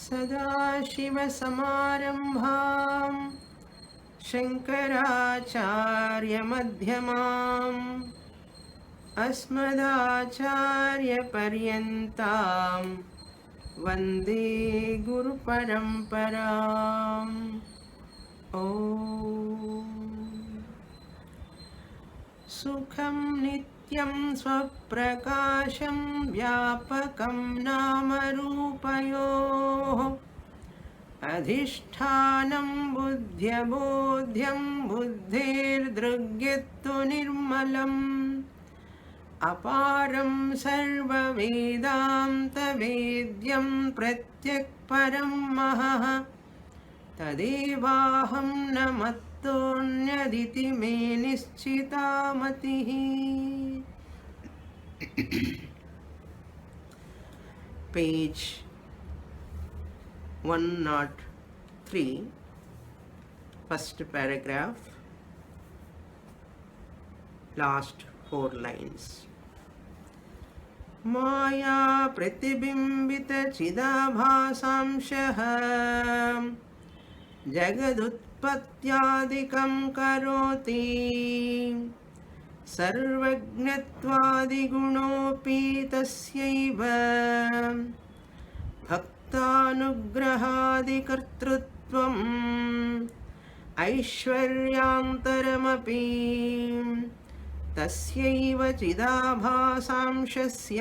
सदाशिवसमारम्भां शङ्कराचार्यमध्यमाम् अस्मदाचार्यपर्यन्तां वन्दे गुरुपरम्पराम्। ॐ सुखं नित्यं स्वप्रकाशं व्यापकं नामरूपयोः अधिष्ठानं बुद्ध्यबोध्यं बुद्धेर्दृग्यत्तु निर्मलम् अपारं सर्ववेदान्तवेद्यं प्रत्यक्परं महः तदेवाहं न मत्तोऽन्यदिति मे निश्चिता मतिः। Page 103, first paragraph, last 4 lines. माया प्रतिबिंबित चिदाभासांशः जगदुत्पत्त्यादिकं करोति सर्वज्ञत्वादिगुणोऽपि तस्यैव भक्तानुग्रहादिकर्तृत्वम् ऐश्वर्यान्तरमपि तस्यैव चिदाभासांशस्य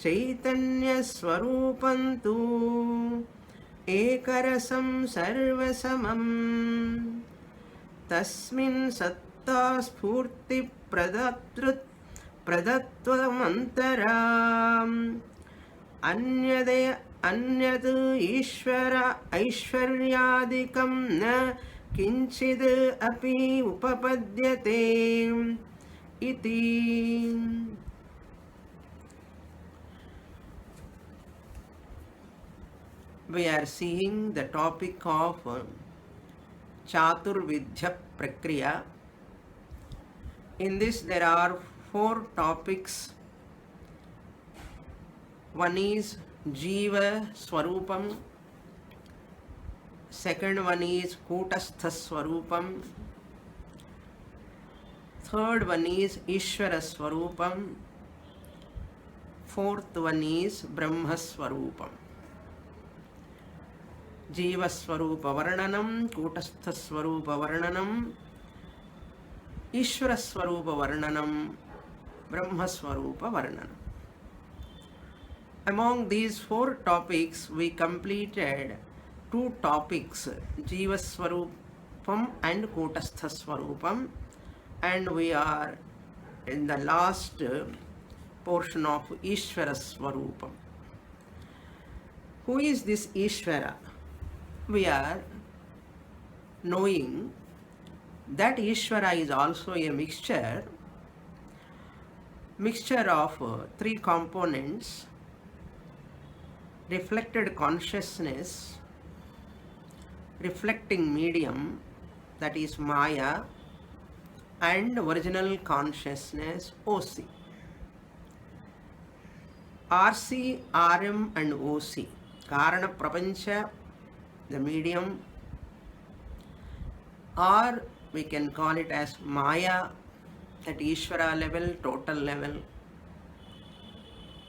चैतन्यस्वरूपं तु एकरसं सर्वसमम् तस्मिन् सत्ता स्फूर्ति प्रदत्वमन्तराम् अन्यत् ऐश्वर्यादिकं न किंचिद अपि उपपद्यते इति। We are seeing the topic of Chaturvidya Prakriya. In this there are 4 topics. One is Jiva Swarupam, second one is Kutastha Swarupam, third one is Ishvara Swarupam, fourth one is Brahma Swarupam. Jiva Swarupa Varnanam, Kutastha Swarupa Varnanam, Ishvara Swarupa Varnanam, Brahma Swarupa Varnanam. Among these 4 topics, we completed 2 topics, Jiva Swarupam and Kutastha Swarupam, and we are in the last portion of Ishvara Swarupam. Who is this Ishvara? We are knowing that Ishvara is also a mixture of 3 components: reflected consciousness, reflecting medium, that is Maya, and original consciousness, OC. RC, RM and OC, Karana Prapancha, the medium, or we can call it as Maya at Ishvara level, total level,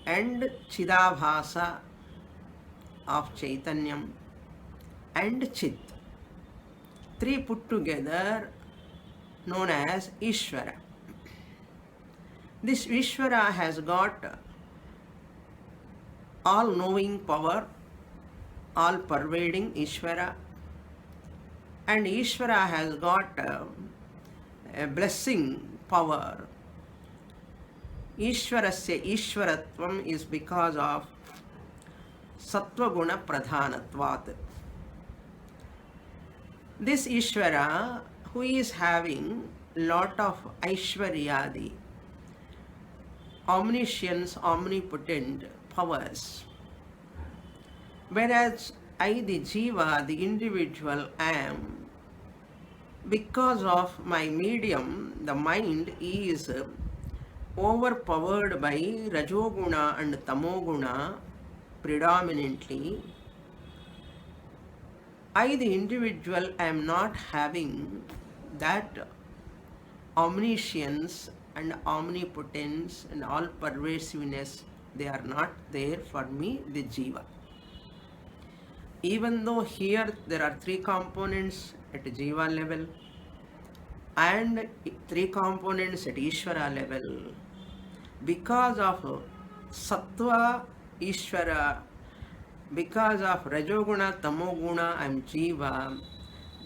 and Chidabhasa of Chaitanyam and Chit. 3 put together known as Ishvara. This Ishvara has got all-knowing power, all-pervading Ishvara, and Ishvara has got a blessing power. Ishvarasya Ishvaratvam is because of Sattva Guna Pradhanatvat. This Ishvara, who is having lot of Aishwaryadi, omniscience, omnipotent powers, whereas I, the Jiva, the individual, am, because of my medium, the mind is overpowered by Rajoguna and Tamoguna predominantly, I, the individual, am not having that omniscience and omnipotence and all pervasiveness. They are not there for me, the Jiva. Even though here there are three components at Jiva level and three components at Ishvara level, because of Sattva, Ishvara, because of Rajoguna, Tamoguna, I am Jiva.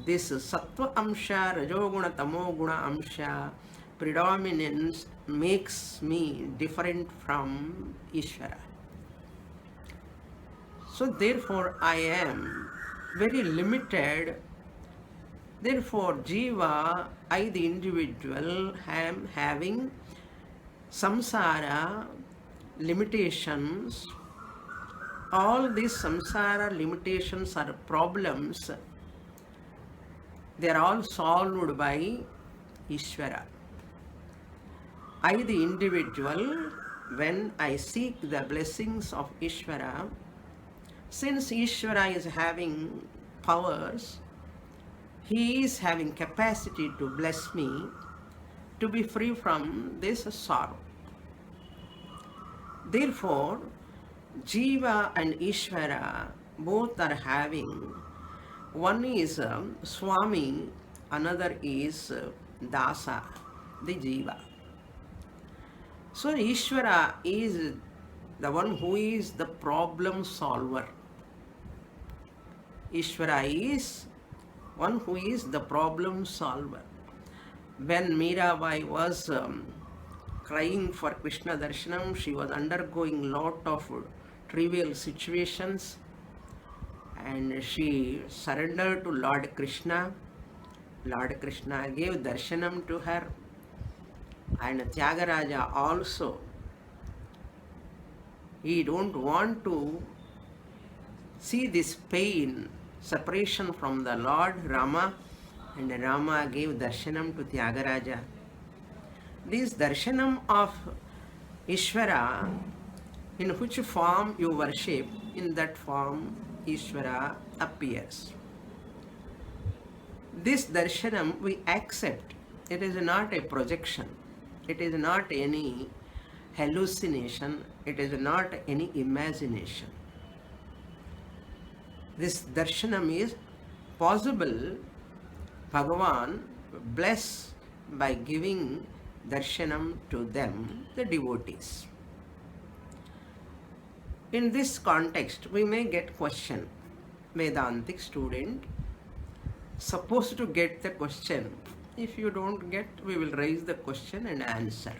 This Sattva Amsha, Rajoguna, Tamoguna Amsha predominance makes me different from Ishvara. So therefore I am very limited. Therefore Jiva, I the individual, am having samsara limitations. All these samsara limitations are problems. They are all solved by Ishvara. I the individual, when I seek the blessings of Ishvara, since Ishvara is having powers, he is having capacity to bless me to be free from this sorrow. Therefore, Jiva and Ishvara both are having, one is Swami, another is Dasa, the Jiva. So Ishvara is the one who is the problem solver. Ishvara is one who is the problem solver. When Mirabai was crying for Krishna Darshanam, she was undergoing lot of trivial situations and she surrendered to Lord Krishna. Lord Krishna gave darshanam to her, and Tyagaraja also. He don't want to see this pain, separation from the Lord Rama, and Rama gave darshanam to Tyagaraja. This darshanam of Ishvara, in which form you worship, in that form Ishvara appears. This darshanam we accept. It is not a projection. It is not any hallucination. It is not any imagination. This darshanam is possible. Bhagavan bless by giving darshanam to them, the devotees. In this context, we may get question. Vedantic student supposed to get the question. If you don't get, we will raise the question and answer.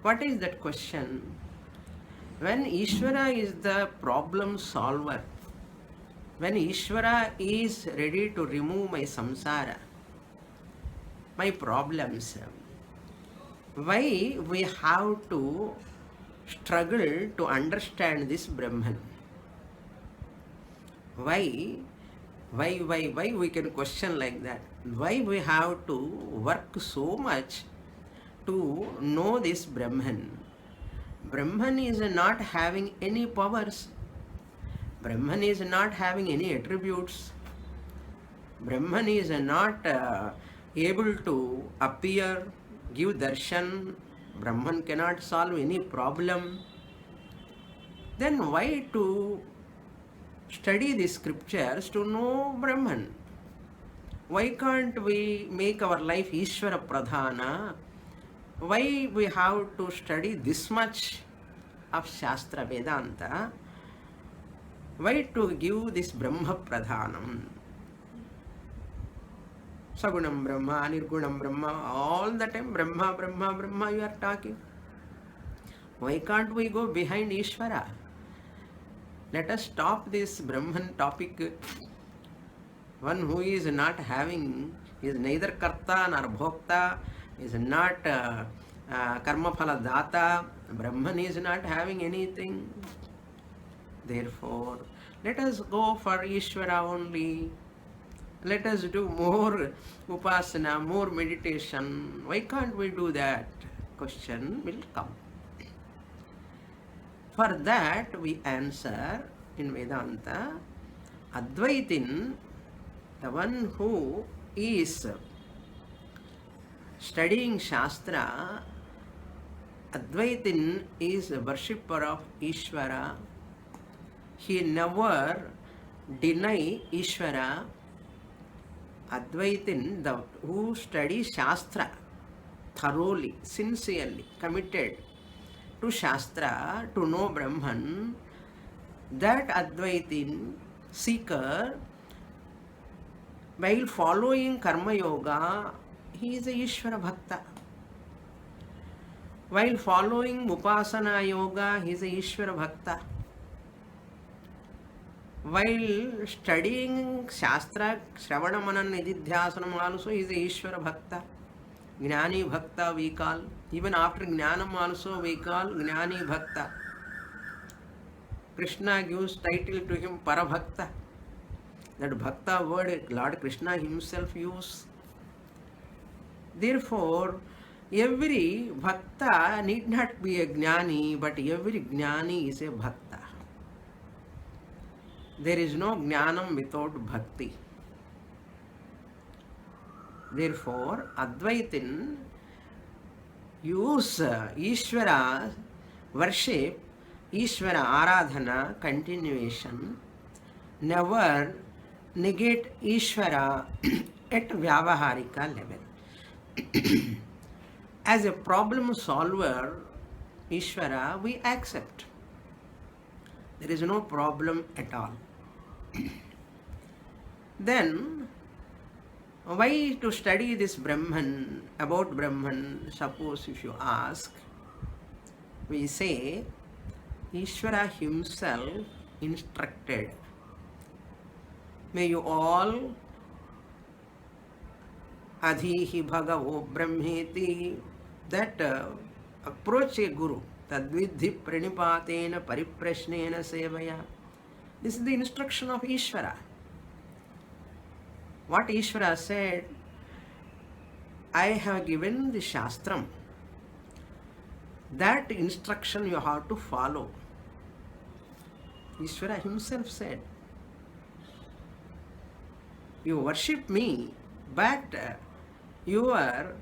What is that question? When Ishvara is the problem solver, when Ishvara is ready to remove my samsara, my problems, why we have to struggle to understand this Brahman? Why we can question like that? Why we have to work so much to know this Brahman? Brahman is not having any powers. Brahman is not having any attributes. Brahman is not able to appear, give darshan. Brahman cannot solve any problem. Then why to study the scriptures to know Brahman? Why can't we make our life Ishvara Pradhana? Why we have to study this much of Shastra Vedanta? Why to give this Brahma Pradhanam? Sagunam Brahma, Nirgunam Brahma, all the time Brahma, Brahma, Brahma you are talking. Why can't we go behind Ishvara? Let us stop this Brahman topic. One who is not having, is neither Karta nor Bhokta, is not Karma Phala Data. Brahman is not having anything. Therefore, let us go for Ishvara only. Let us do more upasana, more meditation. Why can't we do that? Question will come. For that we answer in Vedanta, Advaitin, the one who is studying Shastra, Advaitin is a worshipper of Ishvara. He never deny Ishvara. Advaitin, the who studies Shastra thoroughly, sincerely, committed to Shastra, to know Brahman, that Advaitin seeker, while following Karma Yoga, he is a Ishvara Bhakta. While following Upasana Yoga, he is a Ishvara Bhakta. While studying Shastra, Shravana Manan Nididhyasanam also, he is a Ishvara Bhakta. Gnani Bhakta we call. Even after Jnanam also we call Gnani Bhakta. Krishna gives title to him Parabhakta. That Bhakta word Lord Krishna himself used. Therefore, every Bhakta need not be a Gnani, but every Gnani is a Bhakta. There is no Jnanam without Bhakti. Therefore, Advaitin use Ishvara worship, Ishvara Aradhana, continuation, never negate Ishvara at Vyavaharika level. As a problem solver, Ishvara we accept. There is no problem at all. Then, why to study this Brahman, about Brahman? Suppose if you ask, we say, Ishvara himself instructed. May you all Adhihi Bhagavo Brahmeti, that approach a Guru, Tadvidhi Pranipatena Pariprashnena Sevaya. This is the instruction of Ishvara. What Ishvara said, I have given the Shastram. That instruction you have to follow. Ishvara himself said, you worship me, but your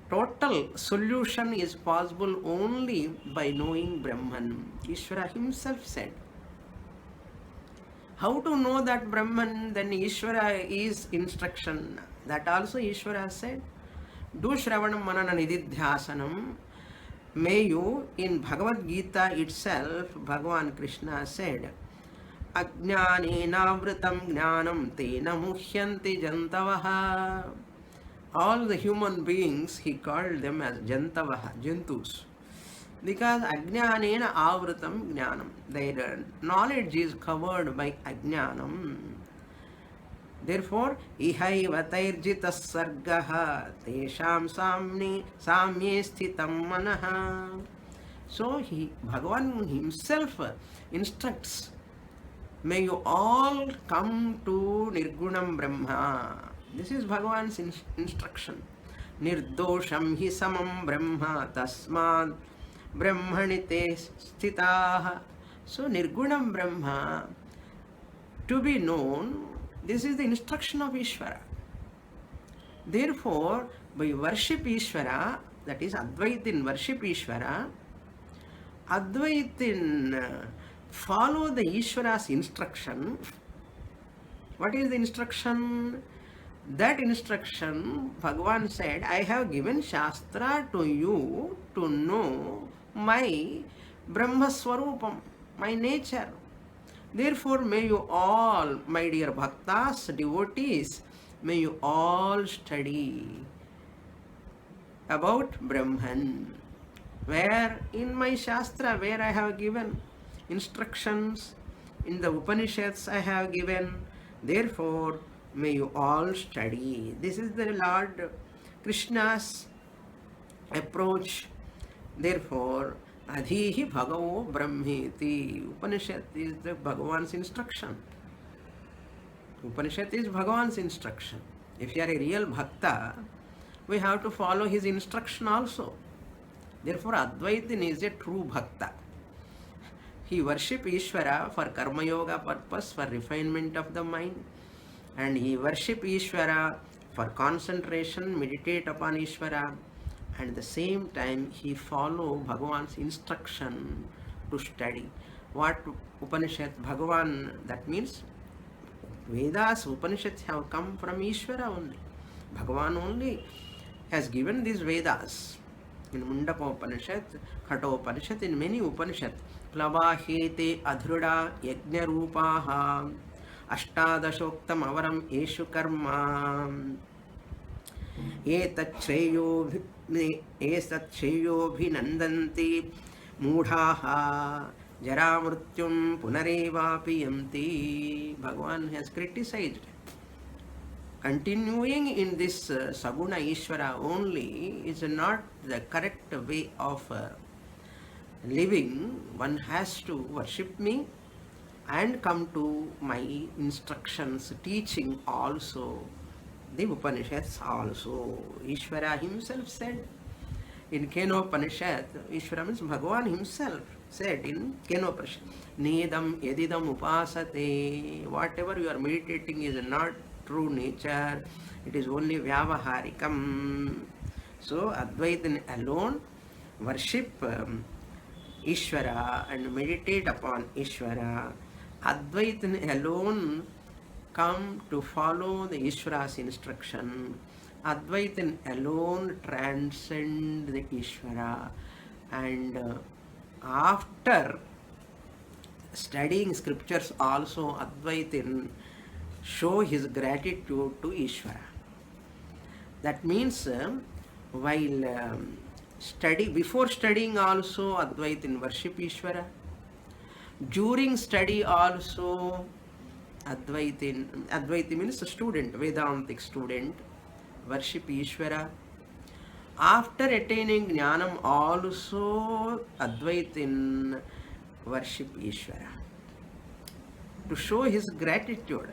total solution is possible only by knowing Brahman. Ishvara himself said. How to know that Brahman? Then Ishvara is instruction. That also Ishvara said. Do Shravanam Manana Nididhyasanam. May you, in Bhagavad Gita itself, Bhagavan Krishna said, Ajnanena vratam jnanam tena muhyanti jantavaha. All the human beings, he called them as jantavaha, jantus. Because ajnanena avratam jnanam. Their knowledge is covered by ajnanam. Therefore, ihaiva tairjitas sargaha tesham samye sthitam manaha. So, Bhagavan himself instructs, may you all come to Nirgunam Brahma. This is Bhagavan's instruction. Nirdosham hi samam Brahma tasmad Brahmanite sthitaha. So, Nirgunam Brahma, to be known, this is the instruction of Ishvara. Therefore, by worship Ishvara, that is Advaitin worship Ishvara, Advaitin follow the Ishvara's instruction. What is the instruction? That instruction, Bhagavan said, I have given Shastra to you to know my Brahma Swarupam, my nature. Therefore, may you all, my dear Bhaktas, devotees, may you all study about Brahman. Where in my Shastra, where I have given instructions, in the Upanishads I have given, therefore, may you all study. This is the Lord Krishna's approach. Therefore, Adhihi Bhagavo Brahmeti. Upanishad is the Bhagavan's instruction. Upanishad is Bhagavan's instruction. If you are a real Bhakta, we have to follow his instruction also. Therefore, Advaitin is a true Bhakta. He worship Ishvara for karma yoga purpose, for refinement of the mind, and he worship Ishvara for concentration, meditate upon Ishvara, and at the same time he follow Bhagavan's instruction to study. What Upanishad Bhagavan, that means Vedas, Upanishads have come from Ishvara only. Bhagavan only has given these Vedas. In Mundaka Upanishad, Khato Upanishad, in many Upanishads, Plava Hete Adhruda Yajna Rupaha Ashtadashoktam Avaram Eshu Karma एतच्छ्रेयोभिनन्दन्ति मूढाः जरामृत्युं पुनरेवापि यन्ति. Bhagavan has criticized. Continuing in this Saguna Ishvara only is not the correct way of living. One has to worship me and come to my instructions, teaching also. The Upanishads also. Ishvara himself said in Kenopanishad, Ishvara means Bhagavan himself said in Kenopanishad, Nedam yedidam upasate. Whatever you are meditating is not true nature, it is only Vyavaharikam. So Advaitin alone worship Ishvara and meditate upon Ishvara. Advaitin alone come to follow the Ishvara's instruction. Advaitin alone transcend the Ishvara, and after studying scriptures also Advaitin show his gratitude to Ishvara. That means while before studying also Advaitin worship Ishvara. During study also Advaiti means a student, Vedantic student, worship Ishvara. After attaining Jnanam also Advaitin worship Ishvara. To show his gratitude.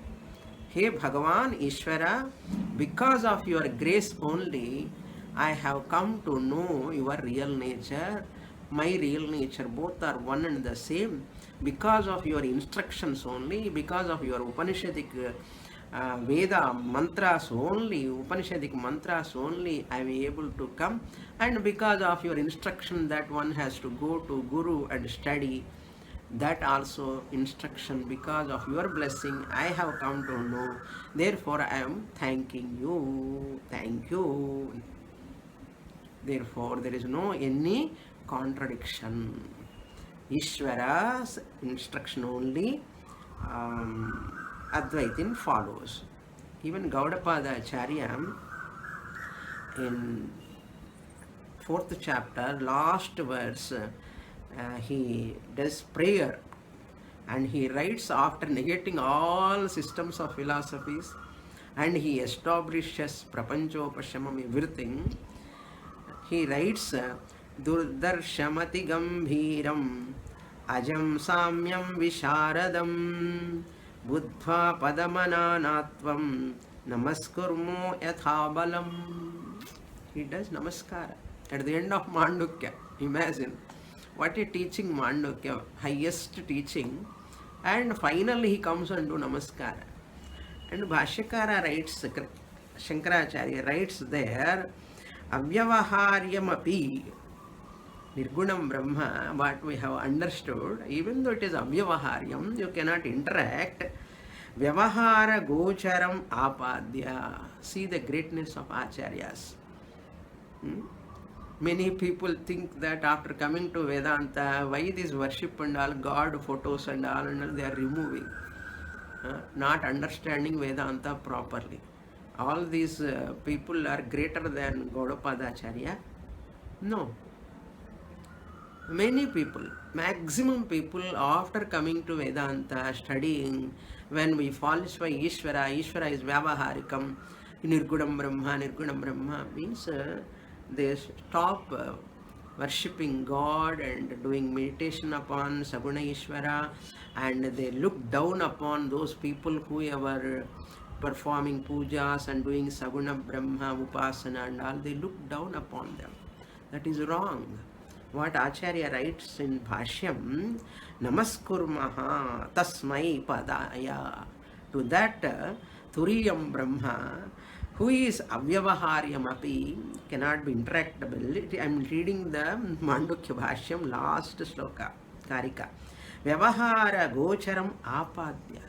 Hey Bhagavan Ishvara, because of your grace only, I have come to know your real nature. My real nature, both are one and the same. Because of your instructions only, because of your Upanishadic Veda mantras only, Upanishadic mantras only, I am able to come. And because of your instruction that one has to go to Guru and study, that also instruction, because of your blessing, I have come to know. Therefore, I am thanking you. Thank you. Therefore, there is no any contradiction. Ishvara's instruction only Advaitin follows. Even Gaudapada Acharya in 4th chapter, last verse, he does prayer and he writes after negating all systems of philosophies, and he establishes Prapanchopashamam, everything. He writes Durdarshamati Gambhiram Ajam Samyam Visharadam Buddha Padamananatvam Namaskurmo Yathabalam. He does Namaskara at the end of Mandukya. Imagine what a teaching Mandukya, highest teaching, and finally he comes and do Namaskara. And Bhashyakara writes, Shankaracharya writes there, Avyavaharyamapi Nirgunam Brahma, what we have understood, even though it is Avyavaharyam, you cannot interact. Vyavahara Gocharam Apadya. See the greatness of Acharyas. Many people think that after coming to Vedanta, why this worship and all, God photos and all they are removing. Not understanding Vedanta properly. All these people are greater than Gaudapada Acharya? No. Many people, maximum people after coming to Vedanta, studying, when we falsify Ishvara, Ishvara is Vyavaharikam, Nirgunam Brahma means they stop worshipping God and doing meditation upon Saguna Ishvara, and they look down upon those people who are performing pujas and doing Saguna Brahma Upasana and all. They look down upon them. That is wrong. what Acharya writes in Bhashyam, Namaskurmaha Tasmai Padaya, to that Turiyam Brahma, who is Avyavaharyam api, cannot be interactable. I am reading the Mandukya Bhashyam, last sloka, Karika. Vyavahara Gocharam Apadya.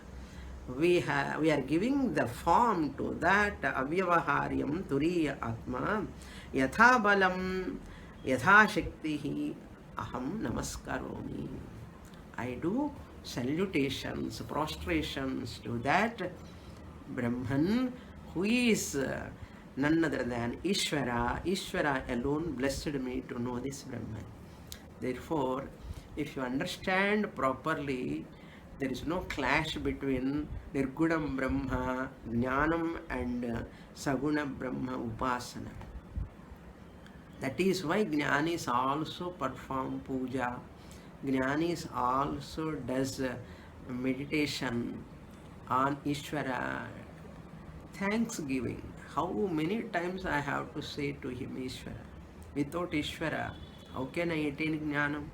We are giving the form to that Avyavaharyam Turiya Atma, Yatha Balam, Yatha Shaktihi Aham Namaskaromi. I do salutations, prostrations to that Brahman who is none other than Ishvara. Ishvara alone blessed me to know this Brahman. Therefore, if you understand properly, there is no clash between Nirgunam Brahma, Jnanam and Saguna Brahma Upasana. That is why Jnanis also perform puja. Jnanis also does meditation on Ishvara, thanksgiving. How many times I have to say to him, Ishvara? Without Ishvara, how can I attain Jnanam?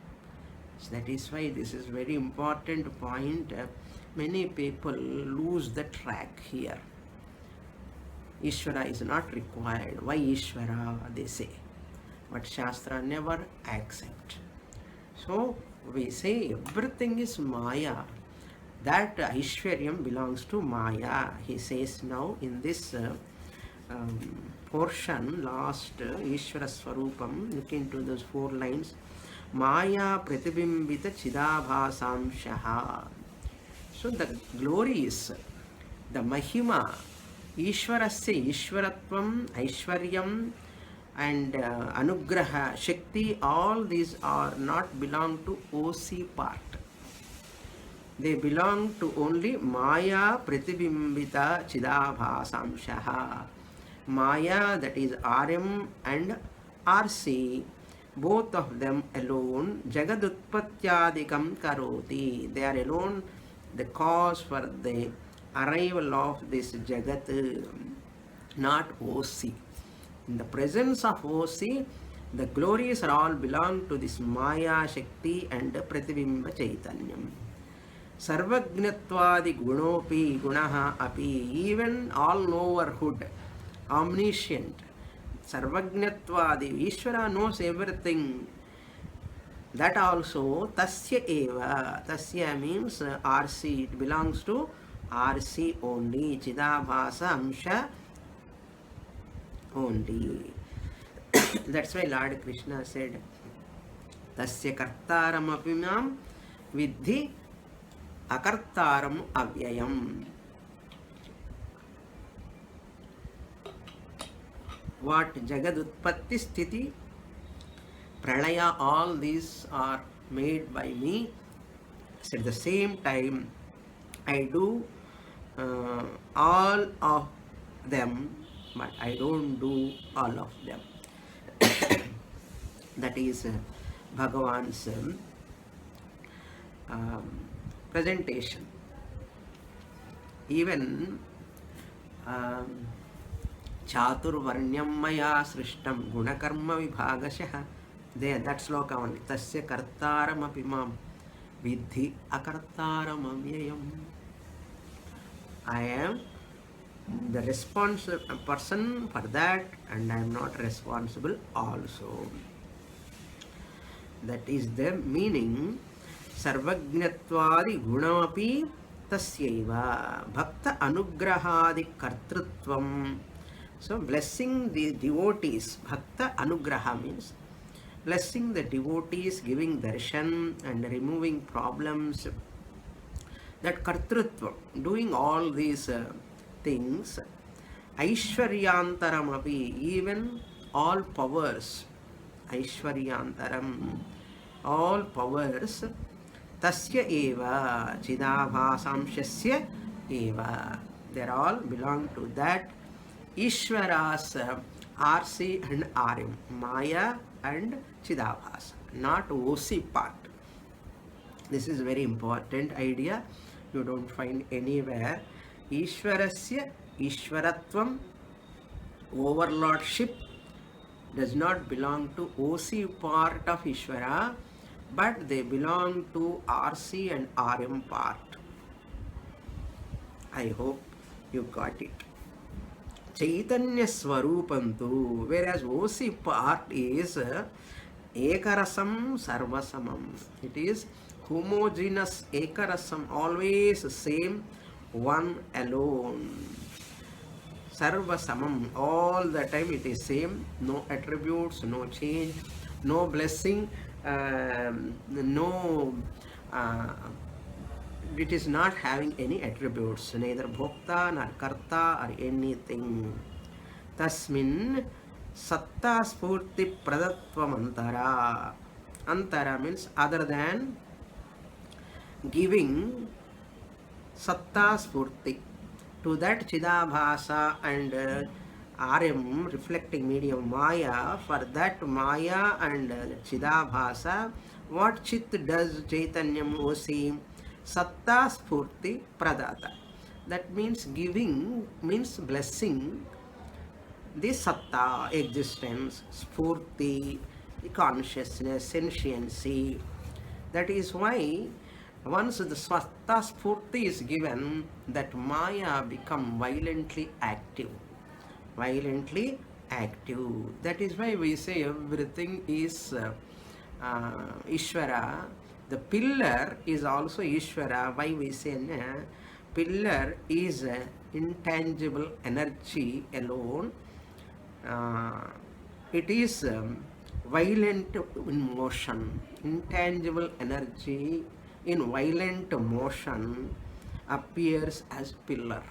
So that is why this is very important point. Many people lose the track here. Ishvara is not required. Why Ishvara, they say. But Shastra never accept. So we say everything is Maya. That Aishwaryam belongs to Maya. He says now in this portion, last Ishvara Swarupam, look into those 4 lines. Maya Pratibimbita Chidabhasamshaha. So the glories, the Mahima, Ishvarasya Ishvaratvam, Aishwaryam and Anugraha, Shakti, all these are not belong to OC part. They belong to only Maya Pratibimbita Chidabhasamshaha. Maya, that is RM and RC, both of them alone, Jagadutpatyadikam Karoti. They are alone the cause for the arrival of this Jagat, not OC. In the presence of OC, the glories are all belong to this Maya Shakti and Pratibimba Chaitanyam. Sarvagnatvadi gunopi gunaha api, even all knowerhood, omniscient. Sarvagnatvadi, Ishvara knows everything. That also, tasya eva, tasya means RC, it belongs to RC only, Chidabhasa Amsha only. That's why Lord Krishna said, Tasya kartaram apimam vidhi akartaram avyayam. What Jagad Utpatti Sthiti, Pralaya, all these are made by me. So at the same time, I do all of them, but I don't do all of them. That is Bhagavan's presentation. Even Chaturvarnyam maya srishtam gunakarma vibhagashaha. There, that sloka only. Tasya kartaram apimam vidhi akartaram avyayam. I am the responsible person for that, and I am not responsible also. That is the meaning. Sarvagnatvadi gunamapi tasyaiva bhakta anugrahadi kartrutvam. So blessing the devotees, bhakta anugraha means blessing the devotees, giving darshan and removing problems. That kartrutvam, doing all these things. Aishwaryantaram api, even all powers. Aishwaryantaram, all powers. Tasya eva chidabhasamshasya eva. They all belong to that Ishvara's RC and RM, Maya and Chidabhasa, not OC part. This is very important idea. You don't find anywhere. Ishvarasya Ishvaratvam, overlordship, does not belong to OC part of Ishvara, but they belong to RC and RM part. I hope you got it. Chaitanya Swarupantu, whereas OC part is Ekarasam Sarvasamam. It is homogeneous Ekarasam, always same, one alone. Sarvasamam, all the time it is same, no attributes, no change, no blessing, no it is not having any attributes, neither bhokta nor karta or anything. Tasmin satta spurti pradatvam antara. Antara means other than giving satta spurti. To that Chidabhasa and RM, reflecting medium Maya, for that Maya and Chidabhasa, what Chit does Chaitanyam OC? Satta Spurti Pradata. That means giving, means blessing the Satta, existence, Spurti, the consciousness, sentiency. That is why once the Satta Spurti is given, that Maya become violently active. Violently active. That is why we say everything is Ishvara. The pillar is also Ishvara. Why we say pillar is intangible energy alone. It is violent in motion. Intangible energy in violent motion appears as pillar.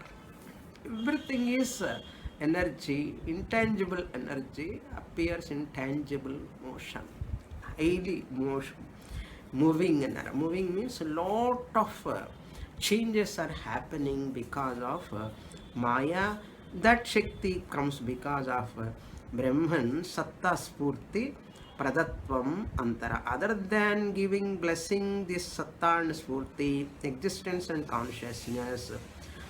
Everything is energy, intangible energy appears in tangible motion, highly motion, moving. Moving means a lot of changes are happening because of Maya. That Shakti comes because of Brahman, Satta Spurti, Pradatvam Antara. Other than giving blessing, this Satta and Spurti, existence and consciousness,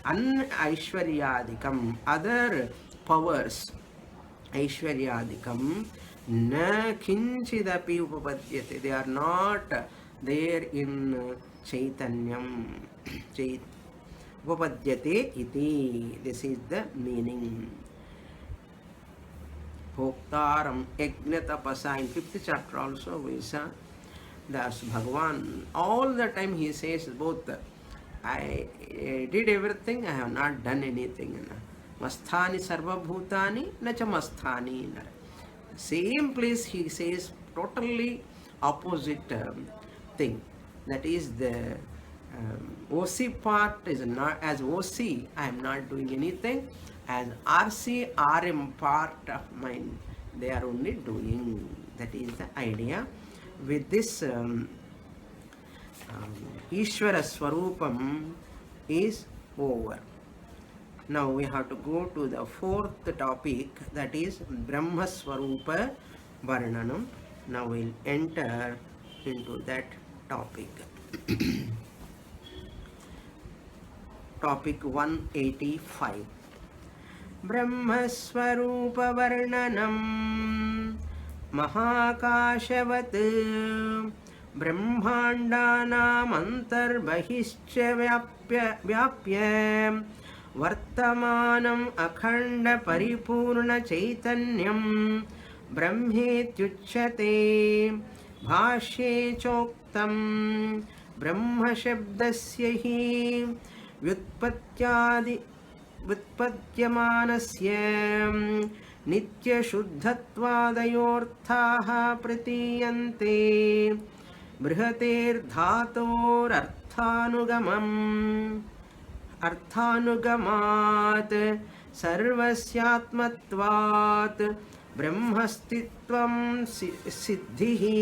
Aishwaryadikam, other powers, Aishwaryadikam, na kinchidapi upapadyate. They are not there in Chaitanyam. Upapadyate iti. This is the meaning. Bhoktaram Yajnatapasa. In 5th chapter also we saw that's Bhagavan. All the time he says both, I did everything, I have not done anything. Masthani sarva bhutani nacha masthani. Same place he says totally opposite thing. That is the OC part is not, as OC I am not doing anything. As RC, RM part of mine, they are only doing. That is the idea. With this Ishvara Swarupam is over. Now we have to go to the 4th topic, that is Brahma Swarupa Varnanam. Now we'll enter into that topic. Topic 185. Brahmaswarupa Varnanam Mahakashavat Brahmandanam Antarbahishcha Vyapya Vartamanam Akhanda Paripurna Chaitanyam Brahmetyuchyate Bhashye Choktam Brahma Shabdasya hi Vyutpatyamanasya Nitya Shuddhattvadayorthaha Pratiyante Brihater Dhator Arthanugamat Sarvasyatmatvat Brahmastitvam Siddhihi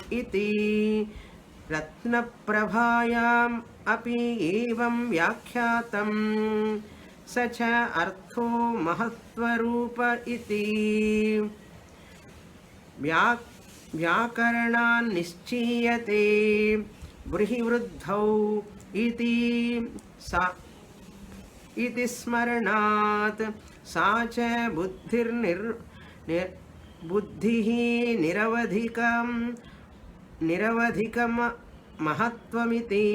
Iti Ratnaprabhayam api evam vyakyatam sacha artho mahatvarupa iti vyakaranam nischiyate brihivruddhau iti smaranat sa cha buddhir बुद्धिः निरवधिकम महत्वमिति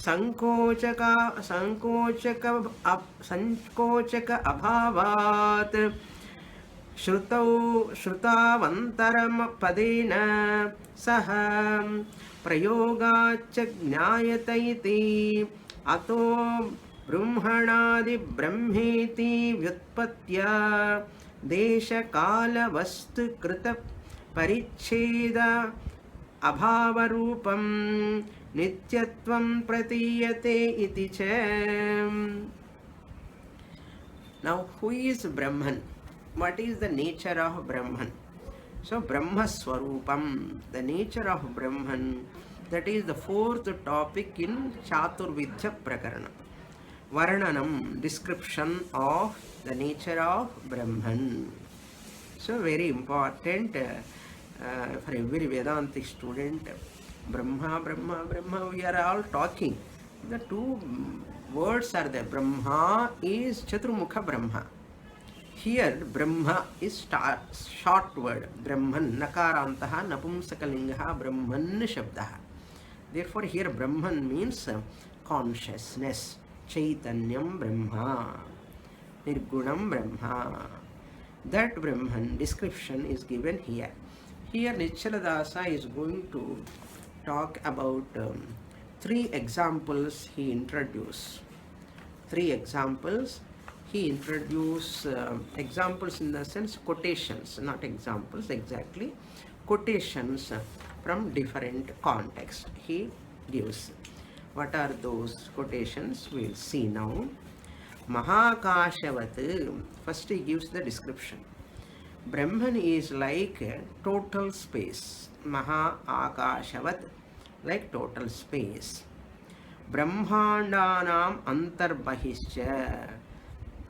संकोचक अभावात् श्रुतावन्तरपदेन सह प्रयोगाच्च ज्ञायत इति अतो ब्रह्मणादिब्रह्मेति व्युत्पत्त्या देशकालवस्तुकृतपरिच्छेद अभावरूपं नित्यत्वं प्रतीयते इति च. Now, who is Brahman? What is the nature of Brahman? So, Brahma Swarupam, the nature of Brahman, that is the fourth topic in Chaturvidya Prakarana. Varnanam, description of the nature of Brahman. So, very important for every Vedantic student. Brahma, Brahma, Brahma, we are all talking. The two words are there. Brahma is Chaturmukha Brahma. Here, Brahma is short word. Brahman, Nakarantaha, Napumsakalingaha, Brahman Shabdaha. Therefore, here Brahman means consciousness. Chaitanyam Brahma. Nirgunam Brahma. That Brahman description is given here. Here, Nichaladasa is going to talk about three examples he introduced. Three examples. He introduced examples in the sense quotations, not examples exactly, quotations from different contexts he gives. What are those quotations? We will see now. Mahakashavat, first he gives the description. Brahman is like total space. Mahakashavat, like total space. Brahmandanam antarbahishya.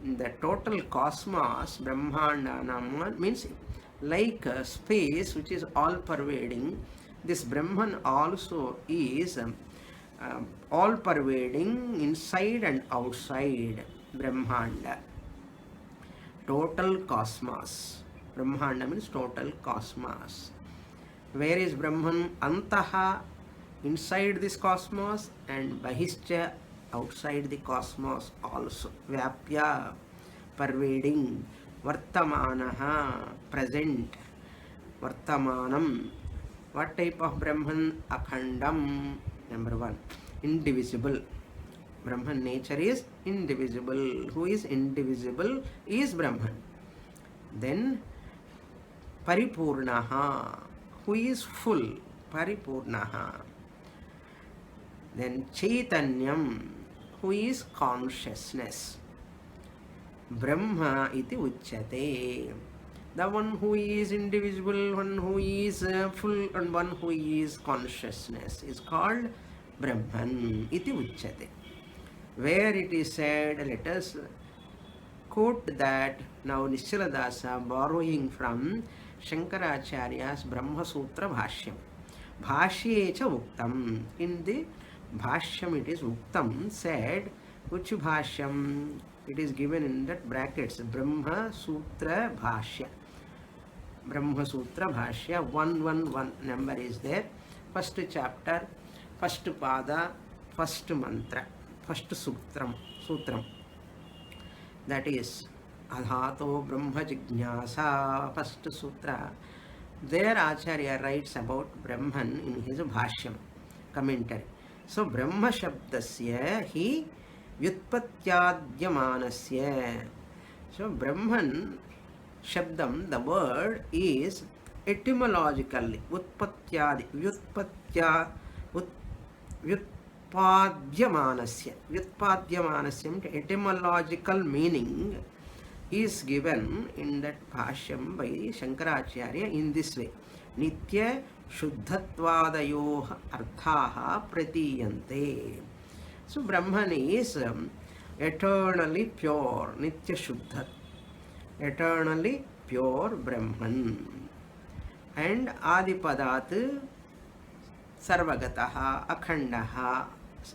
The total cosmos, Brahmandanam, means like a space which is all pervading. This Brahman also is all pervading inside and outside Brahmanda. Total cosmos. Brahmanda means total cosmos. Where is Brahman? Antaha, inside this cosmos, and Bahishcha, outside the cosmos also. Vyapya, pervading. Vartamanaha, present. Vartamanam. What type of Brahman? Akhandam. Number one, indivisible. Brahman nature is indivisible. Who is indivisible is Brahman. Then Paripurnaha. Who is full? Paripurnaha. Then Chaitanyam. Who is consciousness. Brahma iti uchyate. The one who is indivisible, one who is full, and one who is consciousness is called Brahman iti uchyate. Where it is said, let us quote that now Nishaladasa borrowing from Shankaracharya's Brahma Sutra Bhashyam. Bhashye cha uktam. In the Bhashyam it is uktam, said. Which Bhashyam? It is given in that brackets. Brahma Sutra Bhashya. Brahma Sutra Bhashya 111 number is there. First chapter, first pada, first mantra, first sutram. That is Adhato Brahma Jignasa, first sutra. There Acharya writes about Brahman in his Bhashyam commentary. So Brahma Shabdasya hi Vyutpatyadyamanasya. So Brahman Shabdam, the word is etymologically Vyutpadyamanasya. Vyutpadyamanasya means etymological meaning is given in that Bhashyam by Shankaracharya in this way. Nitya Shuddhatvadayoha Arthaha Pratiyante. So Brahman is eternally pure, Nitya Shuddha, eternally pure Brahman. And Adipadat Sarvagataha, Akhandaha,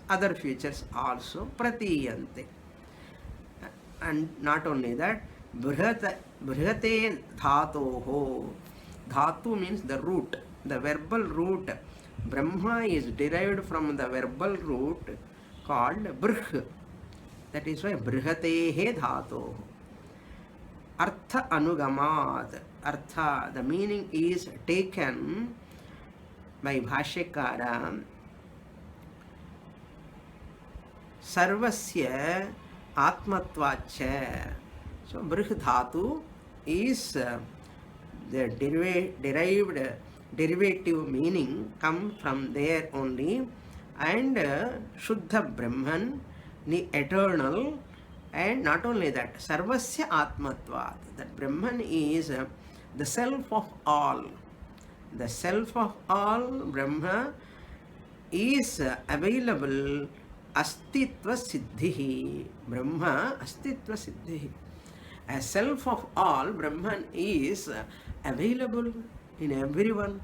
other features also Pratiyante. And not only that, Brihate dhatoho. Dhatu means the root, the verbal root. Brahma is derived from the verbal root called brih. That is why brihatehe dhatoho. Artha anugamad. Artha, the meaning is taken by Bhashyakara. Sarvasya atmatvacha. So brih dhatu is the derivative meaning come from there only, and Shuddha Brahman, the eternal, and not only that, Sarvasya Atmatvat, that Brahman is the self of all. The self of all, Brahma, is available Astitva Siddhi. Brahma Astitva Siddhi. As self of all, Brahman is available in everyone.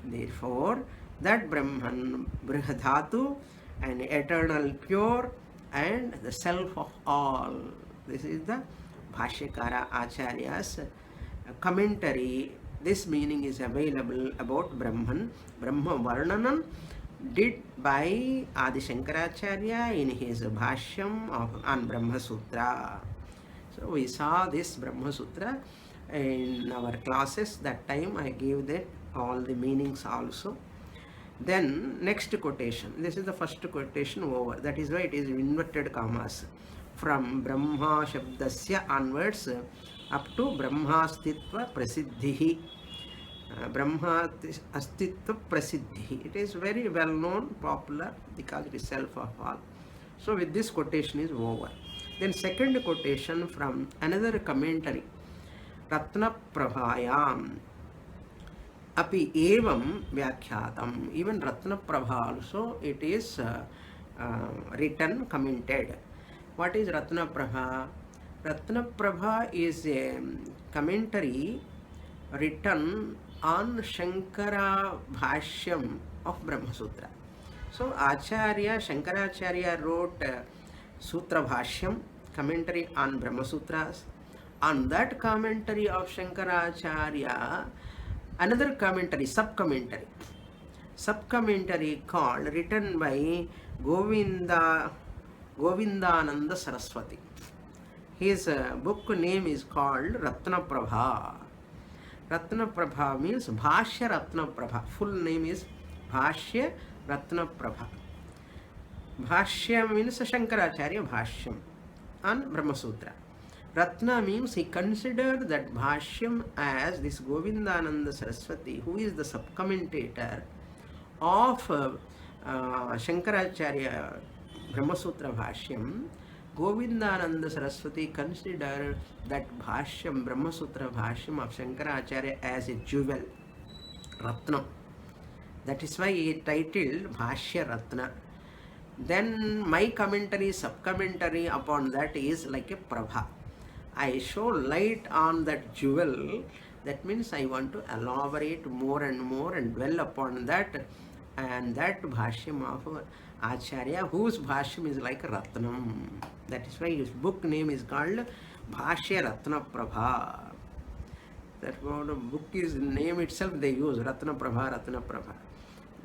Therefore, that Brahman, Brihadhatu, and eternal pure, and the self of all. This is the Bhashyakara Acharya's commentary. This meaning is available about Brahman. Brahma Varnanan did by Adi Shankaracharya in his Bhashyam on Brahma Sutra. So we saw this Brahma Sutra in our classes. That time I gave that all the meanings also. Then next quotation. This is the first quotation over. That is why it is inverted commas. From Brahma Shabdasya onwards up to Brahmastitva Prasiddhihi. Brahma Astitva Prasiddhihi. It is very well known, popular, because it is self of all. So with this quotation is over. Then second quotation from another commentary. Ratna Prabhayam api evam vyakyatam. Even Ratna Prabha also it is written, commented. What is Ratna Prabha? Ratna Prabha is a commentary written on Shankara Bhashyam of Brahma Sutra. So Acharya, Shankaracharya wrote Sutra Bhashyam, commentary on Brahma Sutras. On that commentary of Shankaracharya, another commentary, sub-commentary called, written by Govindananda Saraswati. His book name is called Ratna Prabha. Ratna Prabha means Bhashya Ratna Prabha. Full name is Bhashya Ratna Prabha. Bhashya means Shankaracharya Bhashyam on Brahma Sutra. Ratna means he considered that Bhashyam as this Govindananda Saraswati, who is the sub-commentator of Shankaracharya Brahma Sutra Bhashyam. Govindananda Saraswati considered that Bhashyam, Brahma Sutra Bhashyam of Shankaracharya as a jewel, Ratna. That is why he titled Bhashya Ratna. Then my commentary, sub-commentary upon that is like a Prabha. I show light on that jewel. That means I want to elaborate more and dwell upon that. And that Bhashyam of Acharya, whose Bhashyam is like Ratnam. That is why his book name is called Bhashya Ratna Prabha. That book is name itself they use, Ratna Prabha, Ratna Prabha.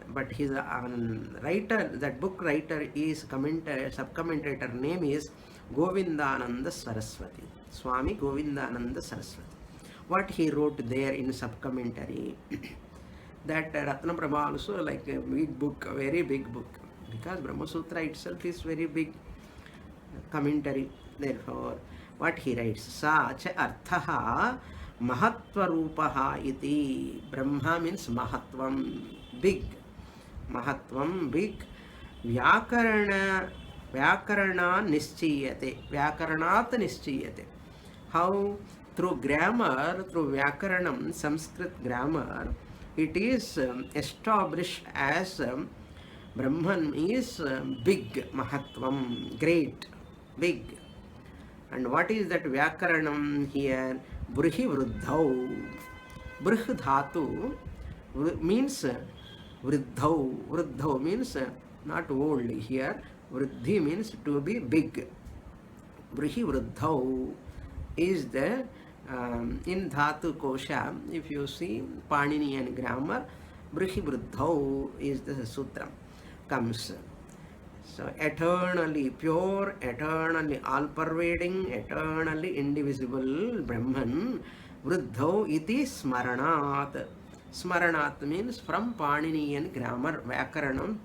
But his writer, that book writer is sub-commentator name is Govindananda Saraswati. Swami Govindananda Saraswati. What he wrote there in sub-commentary, that Ratna Prabha also like a big book, a very big book, because Brahma Sutra itself is very big commentary. Therefore, what he writes, Sa cha arthaha mahatva rupaha iti. Brahma means mahatvam, big. Mahatvam, big. Vyakarana nischiyate. Vyakaranat nischiyate. How? Through grammar, through Vyakaranam, Sanskrit grammar, it is established as Brahman is big, Mahatvam, great, big. And what is that Vyakaranam here? Brihi Vruddhau. Brih Dhatu means Vruddhau. Vruddhau means not old here. Vruddhi means to be big. Brihi Vruddhau. is the in Dhatu Kosha, if you see Paninian grammar, Brihi Vruddhau is the sutra comes. So eternally pure, eternally all-pervading, eternally indivisible Brahman, Vruddhau iti smaranat. Smaranat means from Paninian grammar, Vyakaranam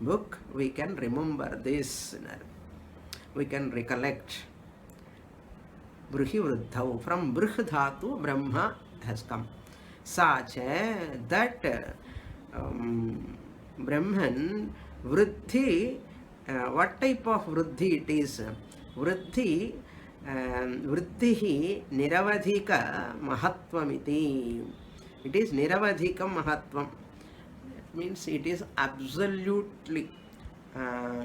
book, we can remember this. We can recollect. Brihi Vruddhau, from Brih Dhatu, Brahma has come. Sacha, that Brahman, Vruddhi, what type of Vruddhi it is? Vruddhi, Vruddhihi Niravadhika Mahattvamiti. It is Niravadhika Mahattvam. It means it is absolutely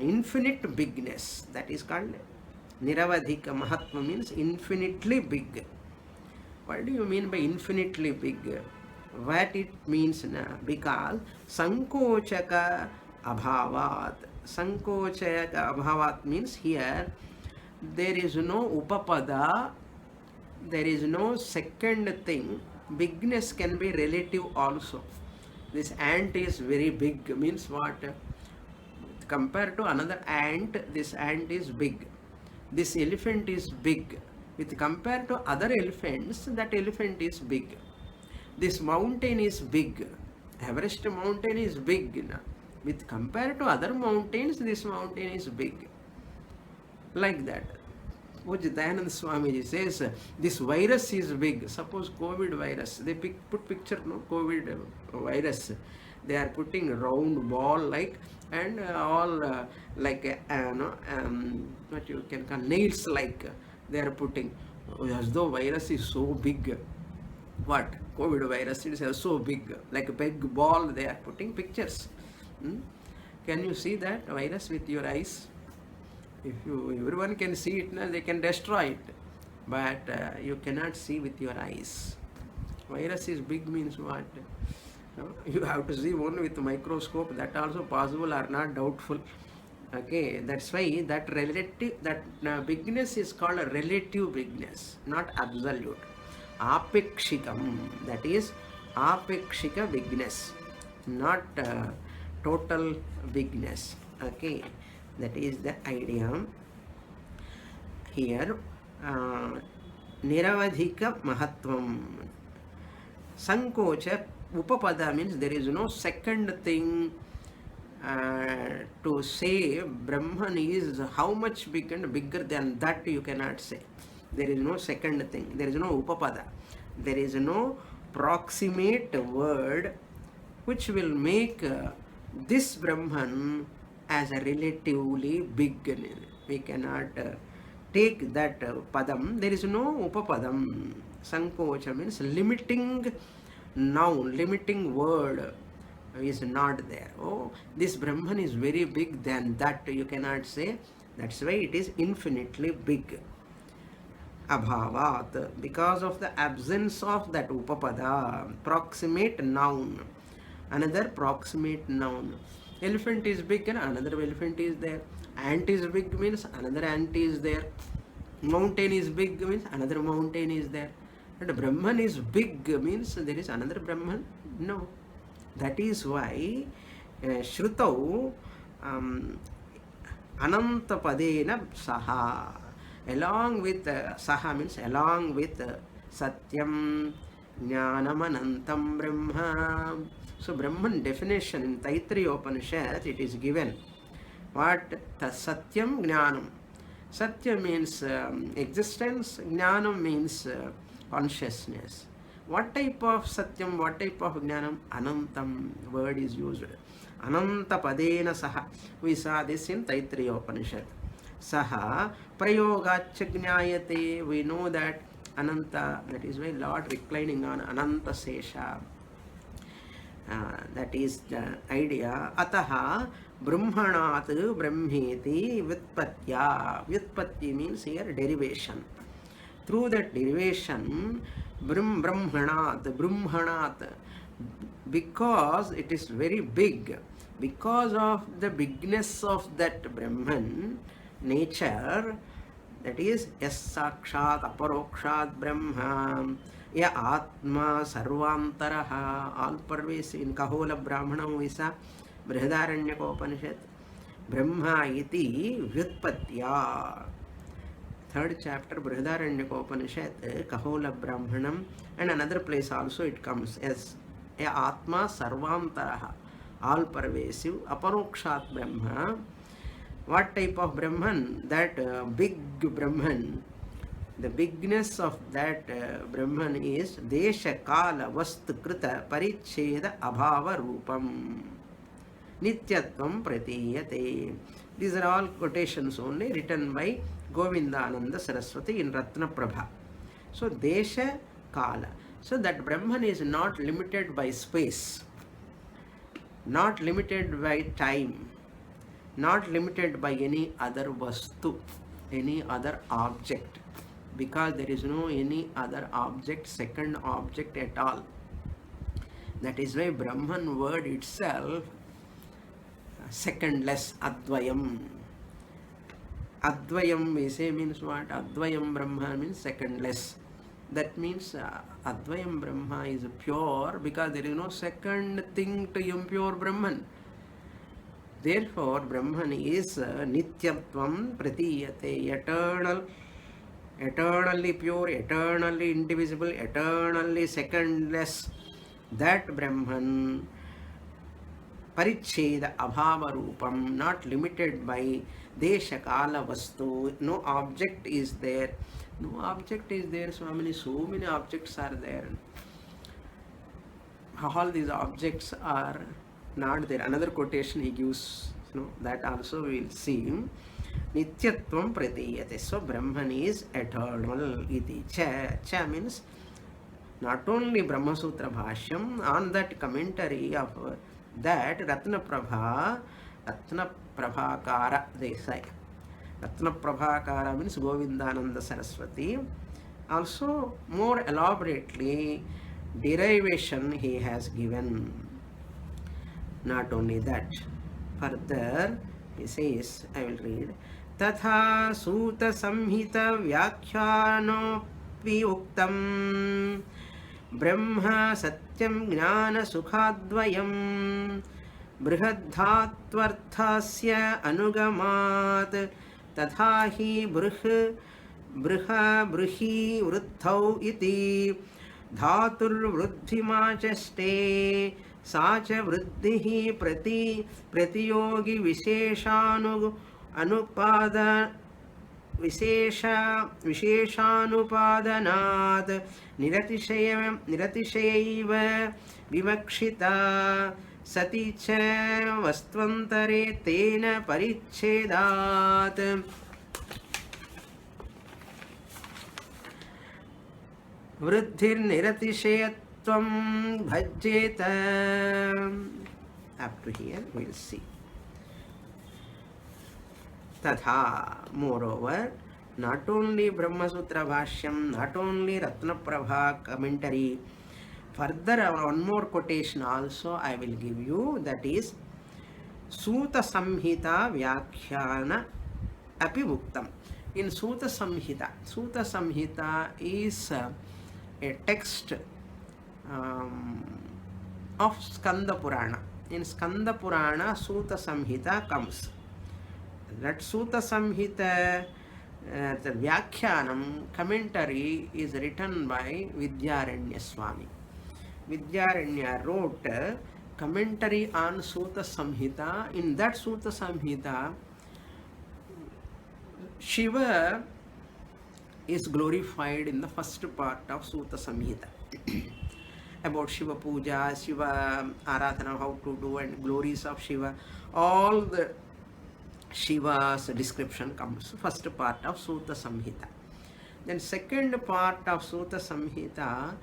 infinite bigness. That is called Niravadhika Mahatma, means infinitely big. What do you mean by infinitely big? What it means na? Because Sankochaka Abhavat. Sankochaka Abhavat means here there is no Upapada, there is no second thing. Bigness can be relative also. This ant is very big, means what? Compared to another ant, this ant is big. This elephant is big. With compared to other elephants, that elephant is big. This mountain is big. Everest mountain is big. With compared to other mountains, this mountain is big. Like that. Dayananda Swamiji says, this virus is big. Suppose COVID virus, they put picture, no, COVID virus. They are putting a round ball like, and all like, what you can call nails like, they are putting, as though virus is so big. What? COVID virus is so big, like a big ball, they are putting pictures. Can you see that virus with your eyes? If everyone can see it, they can destroy it, but you cannot see with your eyes. Virus is big means what? You have to see one with microscope. That also possible or not, doubtful. Okay, that's why that relative, that bigness is called a relative bigness, not absolute. Apekshikam, that is apekshika bigness, not total bigness. Okay, that is the idea here. Niravadhika Mahatvam. Sankocha Upapada means there is no second thing to say. Brahman is how much big and bigger than that, you cannot say. There is no second thing. There is no Upapada. There is no proximate word which will make this Brahman as a relatively big. We cannot take that padam. There is no Upapadam. Sankocha means limiting noun, limiting word is not there. Oh, this Brahman is very big than that, you cannot say. That's why it is infinitely big. Abhavat, because of the absence of that Upapada, proximate noun. Another proximate noun. Elephant is big and another elephant is there. Ant is big means another ant is there. Mountain is big means another mountain is there. And Brahman is big means there is another Brahman? No. That is why Shrutau Anantapadena Saha, along with Saha means along with Satyam Jnanamanantam Brahma. So Brahman definition in Taittiriya Upanishad, it is given. What? Satyam Jnanam. Satya means existence, Jnanam means consciousness. What type of Satyam, what type of Jnanam? Anantam word is used. Ananta Padena Saha. We saw this in Taittiriya Upanishad. Saha Prayogacha Jnayate. We know that Ananta, that is why Lord reclining on Ananta Sesha. That is the idea. Ataha Brahmanat Brahmeti Vyutpatya. Vyutpatti means here derivation. Through that derivation, Brahmanat, because it is very big, because of the bigness of that Brahman nature, That is Yas Sakshat Aparokshat Brahma Ya Atma Sarvantaraha, all pervasive. In Kahola Brahmanam we saw Brihadaranyaka Brahma iti Vyutpatya. Third chapter Brihadaranyaka Kahola Brahmanam, and another place also it comes as a Atma Sarvantaraha, all pervasive. Aparokshat Brahma. What type of Brahman? That big Brahman. The bigness of that Brahman is Desha Kala Vastu Krita Paricheda Abhava Rupam Nityatvam Pratiyate. These are all quotations only written by Govindananda Saraswati in Ratna Prabha. So Desha Kala. So that Brahman is not limited by space, not limited by time, not limited by any other vastu, any other object, because there is no any other object, second object at all. That is why Brahman word itself secondless, Advayam. Advayam we say means what? Advayam Brahma means secondless. That means Advayam Brahma is pure because there is no second thing to impure Brahman. Therefore, Brahman is Nityatvam Pratiyate, eternal, eternally pure, eternally indivisible, eternally secondless. That Brahman, Paricheda Abhava Rupam, not limited by Desha Kala Vastu, no object is there. No object is there, Swamini, so many objects are there. All these objects are not there. Another quotation he gives, that also we will see. Nityatvam Pratiyate. So Brahman is eternal. Iti. Cha means not only Brahma Sutra Bhashyam, on that commentary of that Ratna Prabhakara they say. Ratna Prabhakara means Govindananda Saraswati. Also more elaborately derivation he has given. Not only that, further he says, I will read, Tatha Suta Samhita Vyakhyanopi Uktam Brahma Satyam Jnana Sukhadvayam Brihadhatvarthasya Anugamat Tatha hi Briha Brihi Vruthau iti Dhatur Vruddhimachaste Sacha Vruddhihi Pratiyogi Visheshanu Anupada Visheshanupadanat Niratishayaiva Vivakshita Sati cha Vastvantare Tena Parichedat Vruddhir Niratishayatvam Bhajeta. Up to here we will see. Tatha, moreover, not only Brahma Sutra Bhashyam, not only Ratna Prabha commentary, further one more quotation also I will give you, that is Suta Samhita Vyakhyana Api Bhuktam. In Suta Samhita is a text of Skanda Purana. In Skanda Purana, Suta Samhita comes. That Suta Samhita, the Vyakhyanam, commentary is written by Vidyaranya Swami. Vidyaranya wrote commentary on Suta Samhita. In that Suta Samhita, Shiva is glorified in the first part of Suta Samhita. About Shiva Puja, Shiva Aradhana, how to do, and glories of Shiva. All the Shiva's description comes. First part of Suta Samhita. Then second part of Suta Samhita,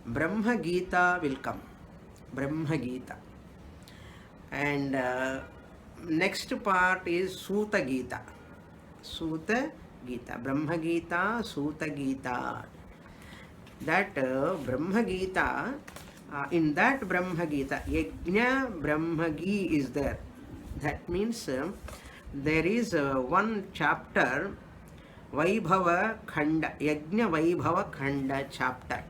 Brahma Gita will come. Brahma Gita. And next part is Suta Gita. Suta Gita. Brahma Gita, Suta Gita. That Brahma Gita, in that Brahma Gita, Yajna Brahmagi is there. That means there is one chapter Vaibhava Khanda, Yajna Vaibhava Khanda chapter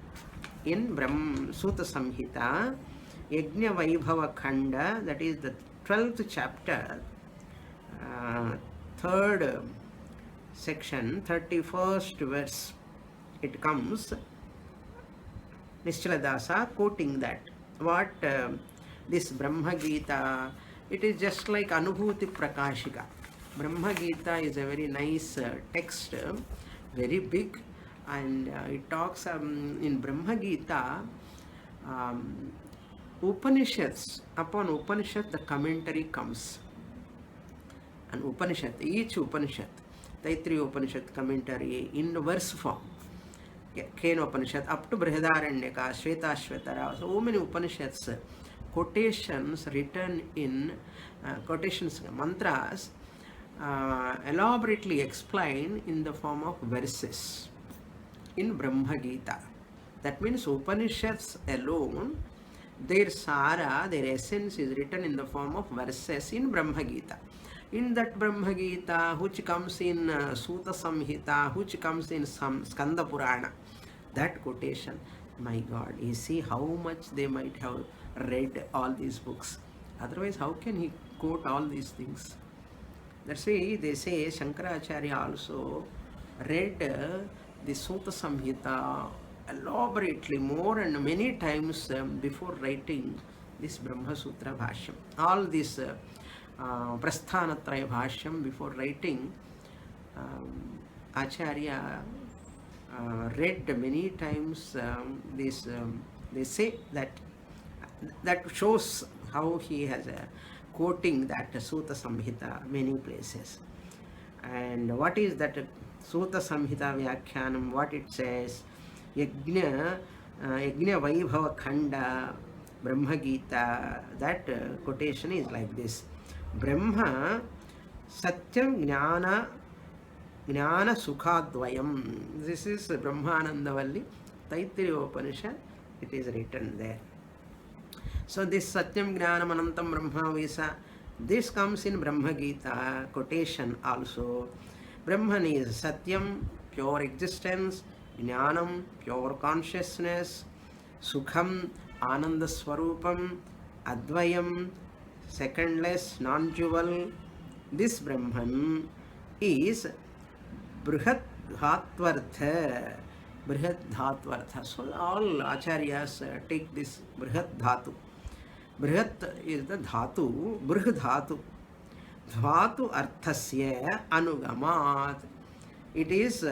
in Sutta Samhita. Yajna Vaibhava Khanda, that is the 12th chapter, third section, 31st verse. It comes, Nischala Dasa quoting that. What this Brahma Gita, it is just like Anubhuti Prakashika. Brahma Gita is a very nice text, very big, and it talks in Brahma Gita, Upanishads, upon Upanishad the commentary comes. And Upanishad, each Upanishad, Taittiriya Upanishad commentary in verse form. Kena Upanishad up to Brihadaranyaka, Shvetashvatara, so many Upanishads, quotations written in quotations, mantras, elaborately explained in the form of verses in Brahma Gita. That means Upanishads alone, their sara, their essence is written in the form of verses in Brahma Gita. In that Brahma Gita, which comes in Sutta Samhita, which comes in Skanda Purana, that quotation, my God, you see how much they might have read all these books. Otherwise, how can he quote all these things? That's why they say Shankaracharya also read the Sutta Samhita elaborately more and many times before writing this Brahma Sutra Bhashyam. All this Prasthanatraya Bhashyam, before writing, Acharya read many times this. They say that shows how he has quoting that Sutta Samhita many places. And what is that Sutta Samhita Vyakhyanam? What it says? Yajna Vaibhava Khanda Brahma Gita. That quotation is like this: Brahma Satyam Jnana Sukhadvayam. This is Brahmanandavalli, Taittiriya Upanishad. It is written there. So this Satyam Jnanam Anantam Brahma Visa, this comes in Brahma Gita quotation also. Brahman is Satyam, pure existence; Jnanam, pure consciousness; Sukham, Ananda Swarupam; Advayam, secondless, non-dual. This Brahman is Brihat Dhatvartha. Brihat Dhatvartha. So all Acharyas take this Brihat Dhatu. Brihat is the Dhatu, Brih Dhatu. Dhatu Arthasya Anugamat. It is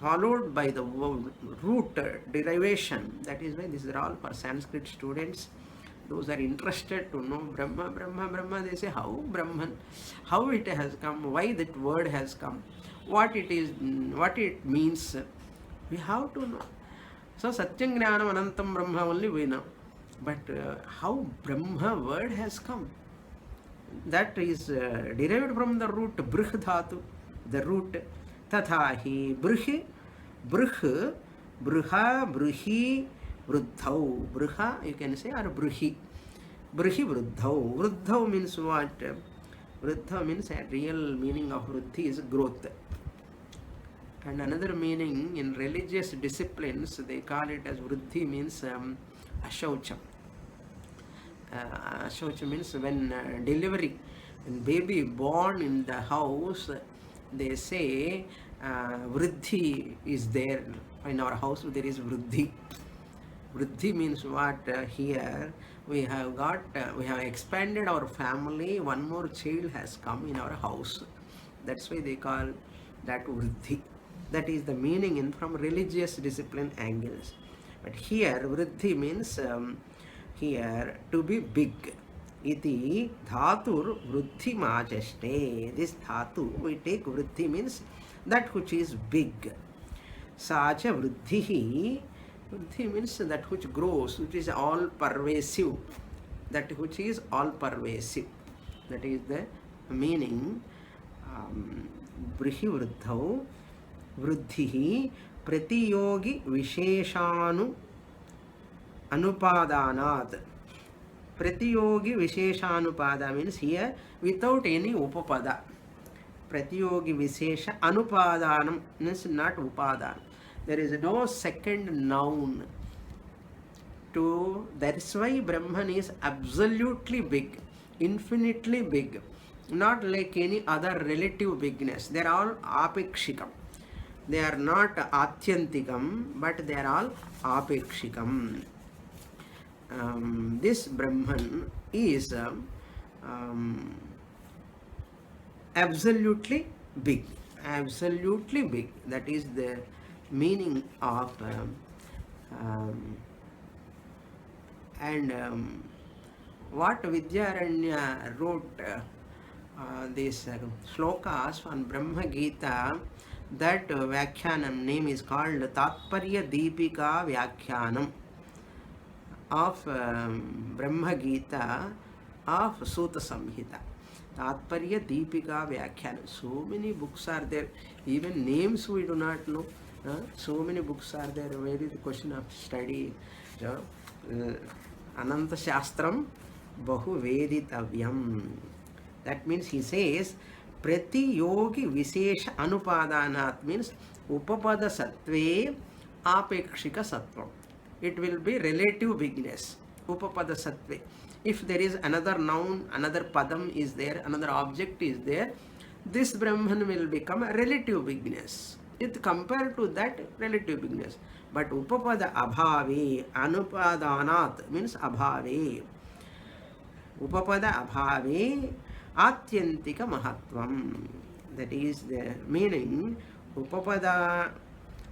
followed by the root derivation. That is why these are all for Sanskrit students. Those are interested to know Brahma, Brahma, Brahma. They say how Brahman, how it has come, why that word has come, what it is, what it means. We have to know. So Satyam Jnanam Anantam Brahma only we know. But how Brahma word has come, that is derived from the root Brih Dhatu, the root Tathahi Brih, Brih, Briha, Brihi, Vruddhau. Briha you can say, or Brihi. Brihi Vruddhau. Vruddhau means what? Vruddha means a real meaning of Vruddhi is growth. And another meaning in religious disciplines, they call it as Vruddhi means Ashaucham. Ashaucham means when delivery, when baby born in the house, they say Vruddhi is there. In our house there is Vruddhi. Vruddhi means what? Here we have got, we have expanded our family, one more child has come in our house. That's why they call that Vruddhi. That is the meaning in from religious discipline angles. But here Vruddhi means here to be big. Iti dhatur vruddhi majaste. This dhatu we take vruddhi means that which is big. Sacha vruddhihi. Vruddhi means that which grows, which is all pervasive. That which is all pervasive. That is the meaning. Brihi vruddhau vruddhihi pratiyogi visheshanu anupadanat. Pratiyogi visheshanupada means here without any upapada. Pratyogi Vishesha Anupadanam means not Upadanam. There is no second noun to. That's why Brahman is absolutely big, infinitely big, not like any other relative bigness. They are all apekshikam. They are not atyantikam, but they are all apekshikam. This Brahman is absolutely big, absolutely big. That is the meaning of what Vidyaranya wrote these shlokas on Brahma Gita. That Vyakhyanam name is called Tatparya Deepika Vyakhyanam of Brahma Gita of Sutta Samhita. Tatparya Deepika Vyakhyanam. So many books are there. Even names we do not know. So many books are there. Where is the question of study? Ananta Shastram Bahu Veditavyam. That means he says Prati Yogi Vishesha Anupadanat means Upapada Sattve Apekshika Sattvam. It will be relative bigness. Upapada Sattve. If there is another noun, another padam is there, another object is there, this Brahman will become a relative bigness. It compared to that relative bigness. But Upapada Abhave, Anupadanat means Abhave. Upapada Abhave Atyantika Mahatvam. That is the meaning. Upapada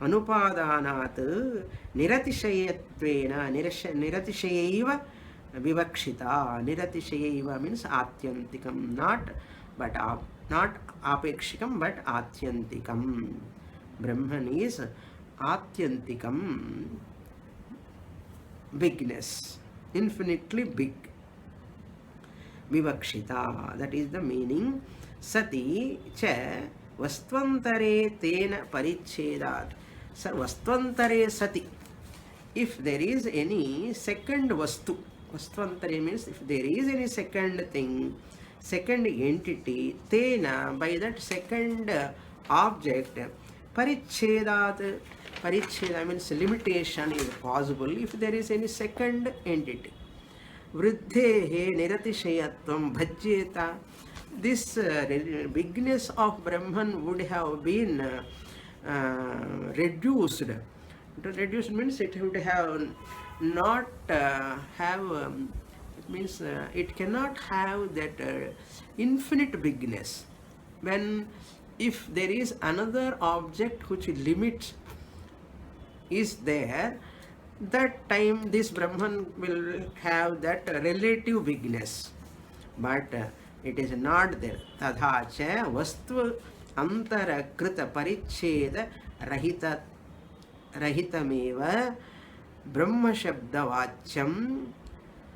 Anupadanat Niratishayatvena Niratishayiva Vivakshita. Niratishayiva means Atyantikam, not apekshikam but Atyantikam. Brahman is Atyantikam, bigness, infinitely big. Vivakshita, that is the meaning. Sati cha vastvantare tena parichedat. Sir, vastvantare sati. If there is any second vastu, vastvantare means if there is any second thing, second entity, tena, by that second object, parichedat. Paricheda means limitation is possible if there is any second entity. Vriddhehe niratishayatvam bhajyeta. This bigness of Brahman would have been reduced. Reduced means it would have not it means it cannot have that infinite bigness. When if there is another object which limits is there, that time this Brahman will have that relative bigness. But it is not there. Tadha cha vastu antara krita paricheda rahitameva Brahma Shabda Vachyam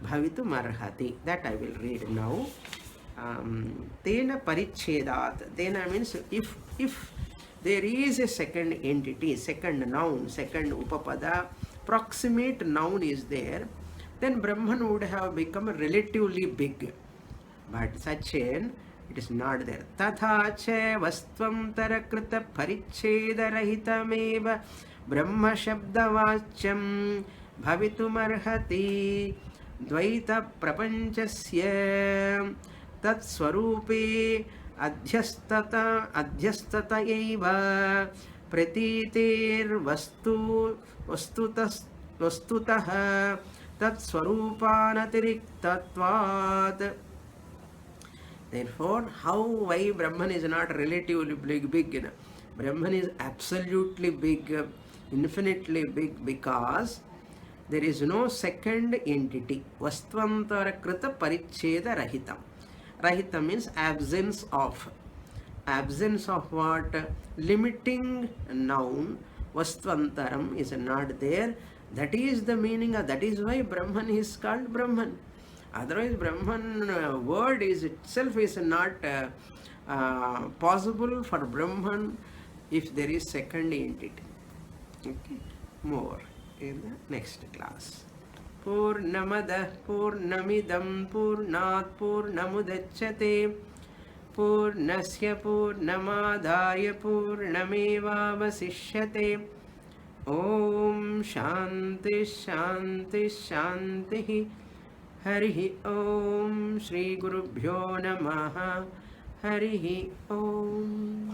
Bhavitum Arhati. That I will read now. Tena parichedat. Tena means if there is a second entity, second noun, second upapada, proximate noun is there, then Brahman would have become relatively big. But such an it is not there. Tatha cha vastvam tarakrita paricheda rahitameva Brahma Shabda Vachyam Bhavitum Arhati Dvaita Prapanchasya Tat Swarupe Adhyastata Eva Pratitir Vastutah Tat Swarupanatiriktvatvat. Therefore, why Brahman is not relatively big? Brahman is absolutely big, infinitely big, because there is no second entity. Vastvantara krita paricheda rahitam. Rahitam means absence of. Absence of what? Limiting noun. Vastvantaram is not there. That is the meaning. That is why Brahman is called Brahman. Otherwise, Brahman word is itself is not possible for Brahman if there is second entity. Okay. More in the next class. Purnamada Purnamidam Purnat Purnamudachyate पूर्णस्य पूर्णमादाय पूर्णमेवावशिष्यते। ॐ शान्ति शान्ति शान्तिः। हरिः ॐ। श्रीगुरुभ्यो नमः। हरिः ॐ।